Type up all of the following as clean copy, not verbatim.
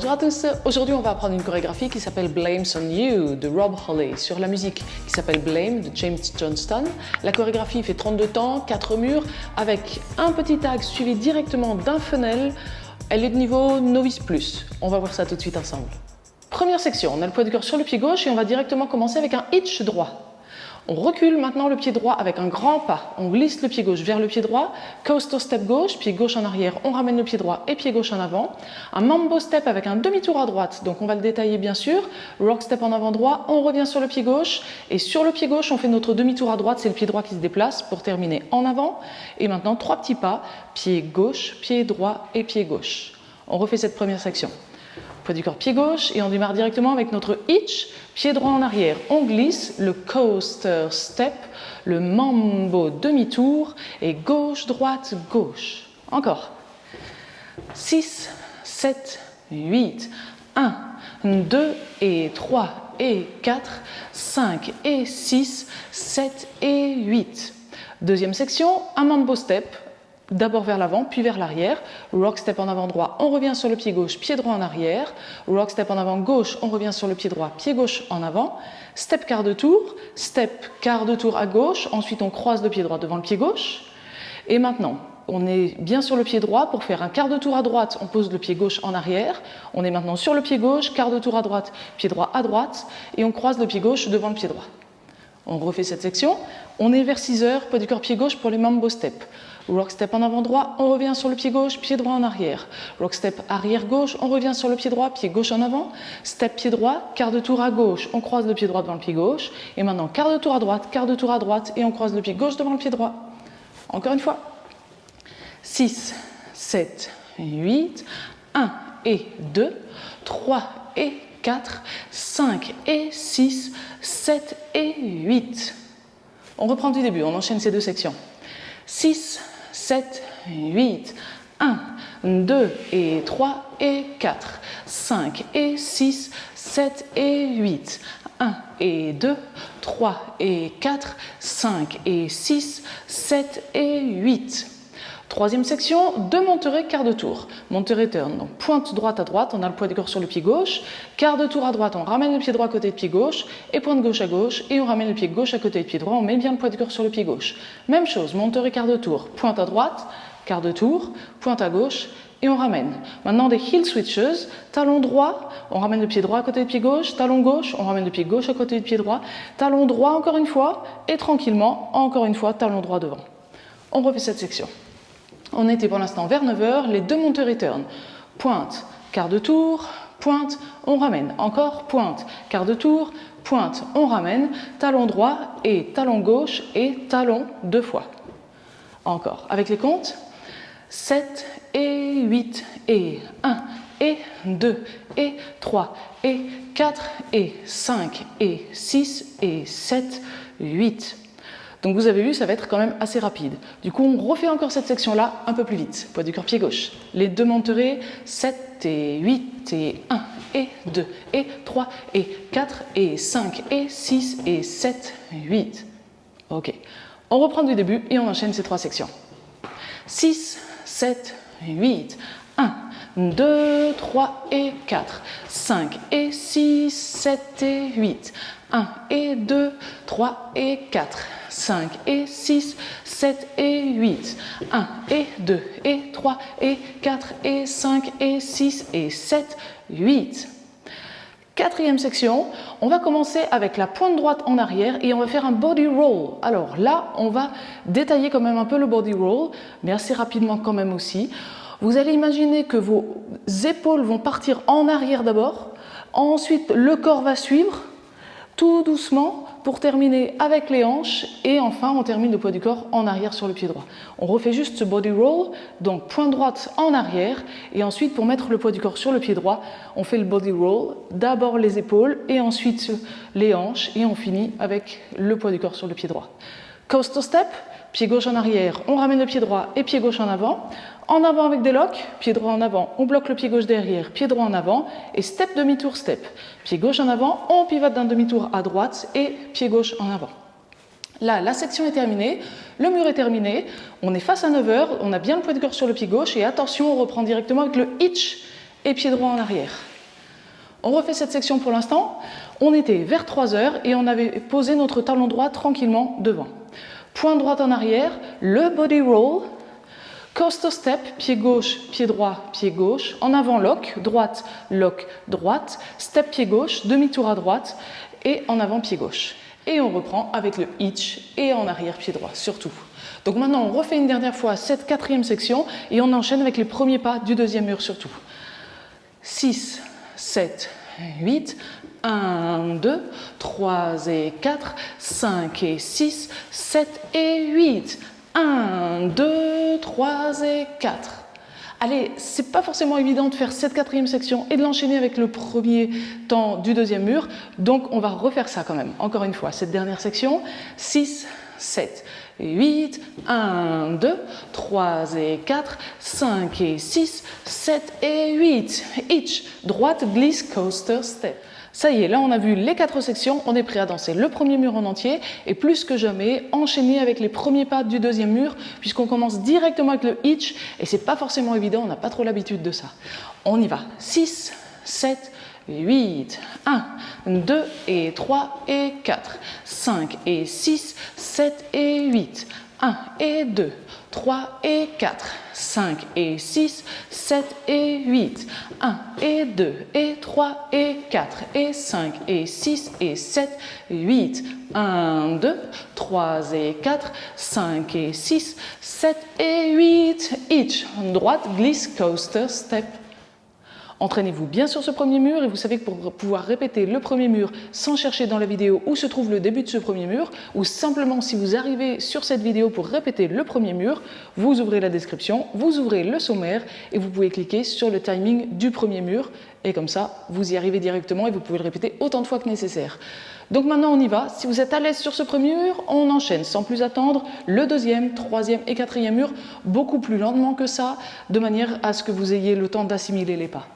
Bonjour à tous, aujourd'hui on va apprendre une chorégraphie qui s'appelle Blame's on You de Rob Holly sur la musique qui s'appelle Blame de James Johnston. La chorégraphie fait 32 temps, 4 murs avec un petit tag suivi directement d'un funnel. Elle est de niveau novice plus. On va voir ça tout de suite ensemble. Première section, on a le poids du corps sur le pied gauche et on va directement commencer avec un hitch droit. On recule maintenant le pied droit avec un grand pas. On glisse le pied gauche vers le pied droit. Coaster step gauche, pied gauche en arrière. On ramène le pied droit et pied gauche en avant. Un mambo step avec un demi-tour à droite. Donc on va le détailler bien sûr. Rock step en avant droit. On revient sur le pied gauche. Et sur le pied gauche, on fait notre demi-tour à droite. C'est le pied droit qui se déplace pour terminer en avant. Et maintenant, 3 petits pas. Pied gauche, pied droit et pied gauche. On refait cette première section. Poids du corps pied gauche et on démarre directement avec notre hitch, pied droit en arrière. On glisse le coaster step, le mambo demi-tour et gauche, droite, gauche. Encore. 6, 7, 8, 1, 2 et 3 et 4, 5 et 6, 7 et 8. Deuxième section, un mambo step. D'abord vers l'avant, puis vers l'arrière. Rock step en avant droit, on revient sur le pied gauche, pied droit en arrière. Rock step en avant gauche, on revient sur le pied droit, pied gauche en avant. Step quart de tour, step quart de tour à gauche. Ensuite, on croise le pied droit devant le pied gauche. Et maintenant, on est bien sur le pied droit. Pour faire un quart de tour à droite, on pose le pied gauche en arrière. On est maintenant sur le pied gauche, quart de tour à droite, pied droit à droite. Et on croise le pied gauche devant le pied droit. On refait cette section. On est vers 6 heures, poids du corps pied gauche pour les mambo step. Rock step en avant droit, on revient sur le pied gauche, pied droit en arrière. Rock step arrière gauche, on revient sur le pied droit, pied gauche en avant. Step pied droit, quart de tour à gauche, on croise le pied droit devant le pied gauche. Et maintenant, quart de tour à droite, quart de tour à droite, et on croise le pied gauche devant le pied droit. Encore une fois. 6, 7, 8, 1 et 2, 3 et 4, 5 et 6, 7 et 8. On reprend du début, on enchaîne ces deux sections. 6, 7, 8, 1, 2 et 3 et 4, 5 et 6, 7 et 8, 1 et 2, 3 et 4, 5 et 6, 7 et 8. Troisième section, 2 monterets quart de tour. Monterets turn, donc pointe droite à droite, on a le poids du corps sur le pied gauche. Quart de tour à droite, on ramène le pied droit à côté de pied gauche. Et pointe gauche à gauche, et on ramène le pied gauche à côté de pied droit, on met bien le poids du corps sur le pied gauche. Même chose, monterets quart de tour, pointe à droite, quart de tour, pointe à gauche, et on ramène. Maintenant des heel switches, talon droit, on ramène le pied droit à côté de pied gauche, talon gauche, on ramène le pied gauche à côté de pied droit, talon droit encore une fois, et tranquillement, encore une fois, talon droit devant. On refait cette section. On était pour l'instant vers 9 heures, les 2 montées return. Pointe, quart de tour, pointe, on ramène. Encore, pointe, quart de tour, pointe, on ramène. Talon droit et talon gauche et talon 2 fois. Encore, avec les comptes. 7 et 8 et 1 et 2 et 3 et 4 et 5 et 6 et 7, 8. Donc vous avez vu, ça va être quand même assez rapide. Du coup, on refait encore cette section-là un peu plus vite. Poids du corps pied gauche. Les 2 monterets, 7 et 8 et 1 et 2 et 3 et 4 et 5 et 6 et 7, 8. Ok. On reprend du début et on enchaîne ces 3 sections. 6, 7, 8, 1, 2, 3 et 4, 5 et 6, 7 et 8, 1 et 2, 3 et 4, 5 et 6, 7 et 8, 1 et 2 et 3 et 4 et 5 et 6 et 7, 8. Quatrième section, on va commencer avec la pointe droite en arrière et on va faire un body roll. Alors là, on va détailler quand même un peu le body roll, mais assez rapidement quand même aussi. Vous allez imaginer que vos épaules vont partir en arrière d'abord, ensuite le corps va suivre, tout doucement, pour terminer avec les hanches et enfin on termine le poids du corps en arrière sur le pied droit. On refait juste ce body roll, donc pointe droite en arrière et ensuite pour mettre le poids du corps sur le pied droit, on fait le body roll, d'abord les épaules et ensuite les hanches et on finit avec le poids du corps sur le pied droit. Coaster step, pied gauche en arrière, on ramène le pied droit et pied gauche en avant avec des locks, pied droit en avant, on bloque le pied gauche derrière, pied droit en avant et step demi-tour step. Pied gauche en avant, on pivote d'un demi-tour à droite et pied gauche en avant. Là, la section est terminée, le mur est terminé, on est face à 9 heures, on a bien le poids du corps sur le pied gauche et attention, on reprend directement avec le hitch et pied droit en arrière. On refait cette section pour l'instant. On était vers 3 heures et on avait posé notre talon droit tranquillement devant. Point droit en arrière, le body roll, coaster step, pied gauche, pied droit, pied gauche, en avant lock, droite, step pied gauche, demi-tour à droite et en avant pied gauche. Et on reprend avec le hitch et en arrière pied droit surtout. Donc maintenant on refait une dernière fois cette quatrième section et on enchaîne avec les premiers pas du deuxième mur surtout. 6, 7, 8, 1, 2, 3 et 4, 5 et 6, 7 et 8, 1, 2, 3 et 4. Allez, c'est pas forcément évident de faire cette quatrième section et de l'enchaîner avec le premier temps du deuxième mur, donc on va refaire ça quand même. Encore une fois, cette dernière section, 6, 7, 8, 1, 2, 3 et 4, 5 et 6, 7 et 8. Hitch, droite, glisse, coaster, step. Ça y est, là on a vu les 4 sections, on est prêt à danser le premier mur en entier et plus que jamais enchaîner avec les premiers pas du deuxième mur puisqu'on commence directement avec le hitch et c'est pas forcément évident, on n'a pas trop l'habitude de ça. On y va, 6, 7, 8, 1, 2 et 3 et 4, 5 et 6, 7 et 8, 1 et 2, 3 et 4, 5 et 6, 7 et 8, 1 et 2 et 3 et 4 et 5 et 6 et 7, 8, 1, 2, 3 et 4, 5 et 6, 7 et 8, hitch, droite, glisse, coaster, step. Entraînez-vous bien sur ce premier mur et vous savez que pour pouvoir répéter le premier mur sans chercher dans la vidéo où se trouve le début de ce premier mur ou simplement si vous arrivez sur cette vidéo pour répéter le premier mur, vous ouvrez la description, vous ouvrez le sommaire et vous pouvez cliquer sur le timing du premier mur et comme ça vous y arrivez directement et vous pouvez le répéter autant de fois que nécessaire. Donc maintenant on y va, si vous êtes à l'aise sur ce premier mur, on enchaîne sans plus attendre le deuxième, troisième et quatrième mur beaucoup plus lentement que ça de manière à ce que vous ayez le temps d'assimiler les pas.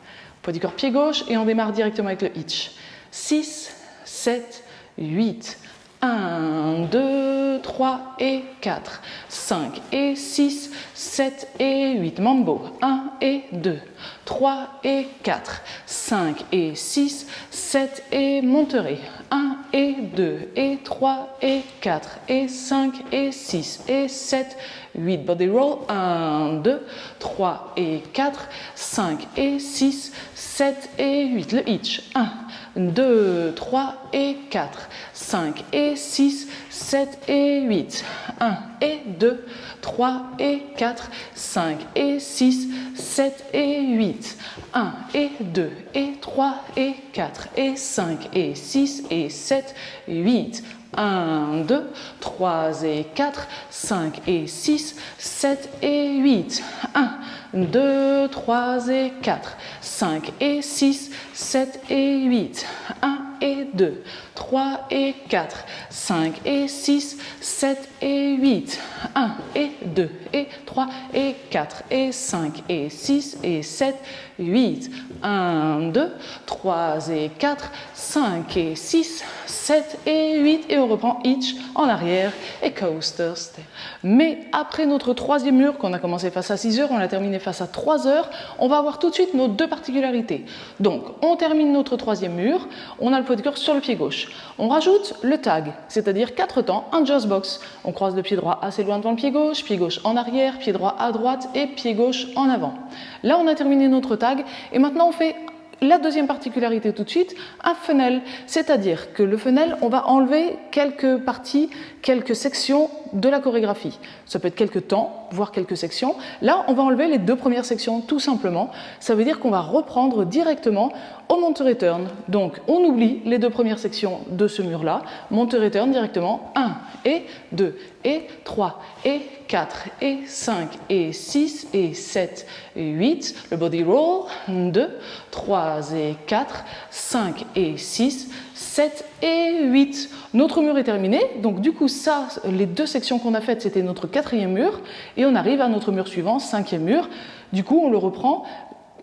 Poids du corps pied gauche et on démarre directement avec le hitch. 6, 7, 8, 1, 2, 3 et 4, 5 et 6, 7 et 8. Mambo, 1 et 2, 3 et 4, 5 et 6, 7 et monterez. 1 et 2 et 3 et 4 et 5 et 6 et 7, 8. Body roll, 1, 2, 3 et 4, 5 et 6, 7 et 8. Le hitch, 1, 2, 3 et 4, 5 et 6, 7 et 8. 1 et 2, 3 et 4, 5 et 6, 7 et 8. 1 et 2 et 3 et 4 et 5 et 6 et 7, 8. 1, 2, 3 et 4, 5 et 6, 7 et 8. 1, 2, 3 et 4, 5 et 6, 7 et 8. 1 et 2, 3 et 4, 5 et 6, 7 et 8. 1 et 2 et 3 et 4 et 5 et 6 et 7, 8. 1, 2, 3 et 4, 5 et 6, 7 et 8. Et on reprend hitch en arrière et coaster step. Mais après notre troisième mur qu'on a commencé face à 6 heures, on l'a terminé face à 3 heures, on va avoir tout de suite nos deux particularités. Donc on termine notre troisième mur, on a le poids du corps sur le pied gauche. On rajoute le tag, c'est-à-dire 4 temps, un just box. On croise le pied droit assez loin devant le pied gauche en arrière, pied droit à droite et pied gauche en avant. Là on a terminé notre tag et maintenant on fait la deuxième particularité tout de suite, un funnel, c'est-à-dire que le funnel, on va enlever quelques parties, quelques sections de la chorégraphie. Ça peut être quelques temps, voire quelques sections. Là, on va enlever les deux premières sections tout simplement. Ça veut dire qu'on va reprendre directement au mount-return. Donc, on oublie les deux premières sections de ce mur-là. Mount-return directement, 1 et 2 et 3 et 4 et 5 et 6 et 7 et 8. Le body roll, 2, 3 et 4, 5 et 6, 7 et 8. Notre mur est terminé, donc du coup ça, les deux sections qu'on a faites, c'était notre quatrième mur, et on arrive à notre mur suivant, cinquième mur. Du coup, on le reprend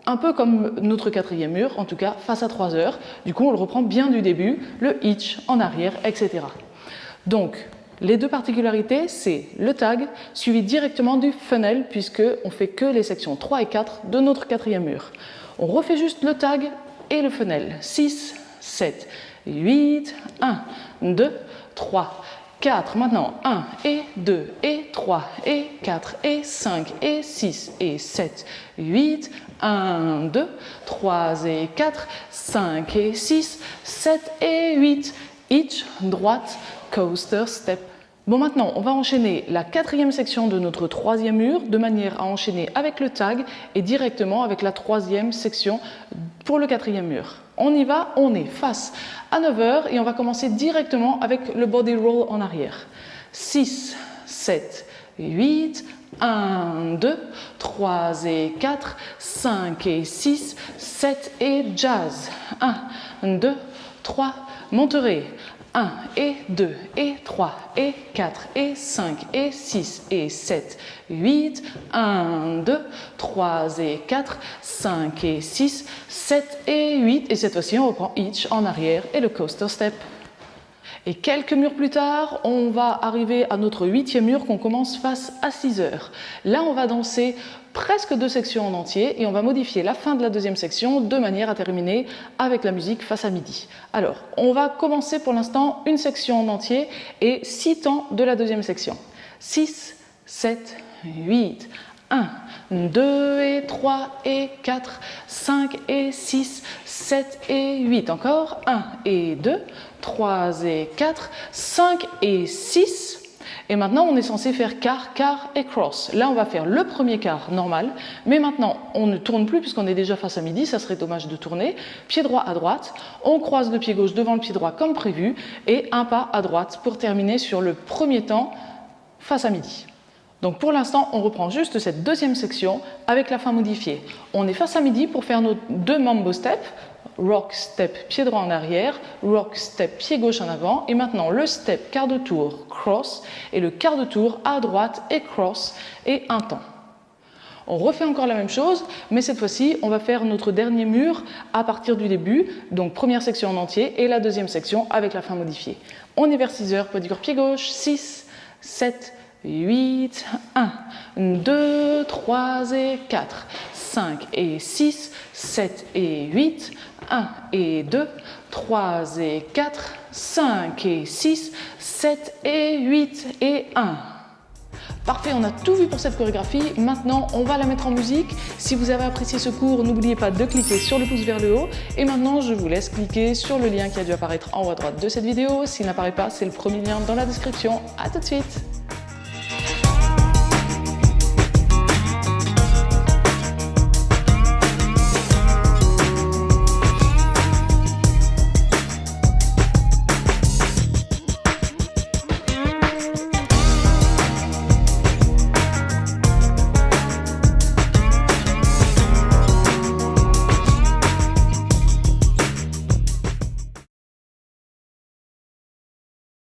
un peu comme notre quatrième mur, en tout cas face à 3 heures. Du coup, on le reprend bien du début, le hitch en arrière, etc. Donc, les deux particularités, c'est le tag suivi directement du funnel, puisqu'on ne fait que les sections 3 et 4 de notre quatrième mur. On refait juste le tag et le fenel. 6, 7, 8, 1, 2, 3, 4. Maintenant, 1 et 2 et 3 et 4 et 5 et 6 et 7, 8, 1, 2, 3 et 4, 5 et 6, 7 et 8. Hitch, droite, coaster, step. Bon, maintenant, on va enchaîner la quatrième section de notre troisième mur de manière à enchaîner avec le tag et directement avec la troisième section pour le quatrième mur. On y va, on est face à 9h et on va commencer directement avec le body roll en arrière. 6, 7, 8, 1, 2, 3 et 4, 5 et 6, 7 et jazz. 1, 2, 3, monterez. 1 et 2 et 3 et 4 et 5 et 6 et 7, 8, 1, 2, 3 et 4, 5 et 6, 7 et 8. Et cette fois-ci, on reprend hitch en arrière et le coaster step. Et quelques murs plus tard, on va arriver à notre 8e mur qu'on commence face à 6h. Là, on va danser presque 2 sections en entier et on va modifier la fin de la deuxième section de manière à terminer avec la musique face à midi. Alors, on va commencer pour l'instant une section en entier et 6 temps de la deuxième section. 6, 7, 8, 1, 2 et 3 et 4, 5 et 6, 7 et 8. Encore 1 et 2, 3 et 4, 5 et 6. Et maintenant, on est censé faire quart, quart et cross. Là, on va faire le premier quart normal, mais maintenant, on ne tourne plus puisqu'on est déjà face à midi, ça serait dommage de tourner. Pied droit à droite, on croise le pied gauche devant le pied droit comme prévu et un pas à droite pour terminer sur le premier temps face à midi. Donc pour l'instant, on reprend juste cette deuxième section avec la fin modifiée. On est face à midi pour faire nos 2 mambo steps. Rock, step, pied droit en arrière, rock, step, pied gauche en avant. Et maintenant, le step, quart de tour, cross, et le quart de tour à droite et cross, et un temps. On refait encore la même chose, mais cette fois-ci, on va faire notre dernier mur à partir du début, donc première section en entier, et la deuxième section avec la fin modifiée. On est vers 6h, pas du corps, pied gauche, 6, 7, 8, 1, 2, 3 et 4, 5 et 6, 7 et 8, 1 et 2, 3 et 4, 5 et 6, 7 et 8 et 1. Parfait, on a tout vu pour cette chorégraphie. Maintenant, on va la mettre en musique. Si vous avez apprécié ce cours, n'oubliez pas de cliquer sur le pouce vers le haut. Et maintenant, je vous laisse cliquer sur le lien qui a dû apparaître en haut à droite de cette vidéo. S'il n'apparaît pas, c'est le premier lien dans la description. À tout de suite!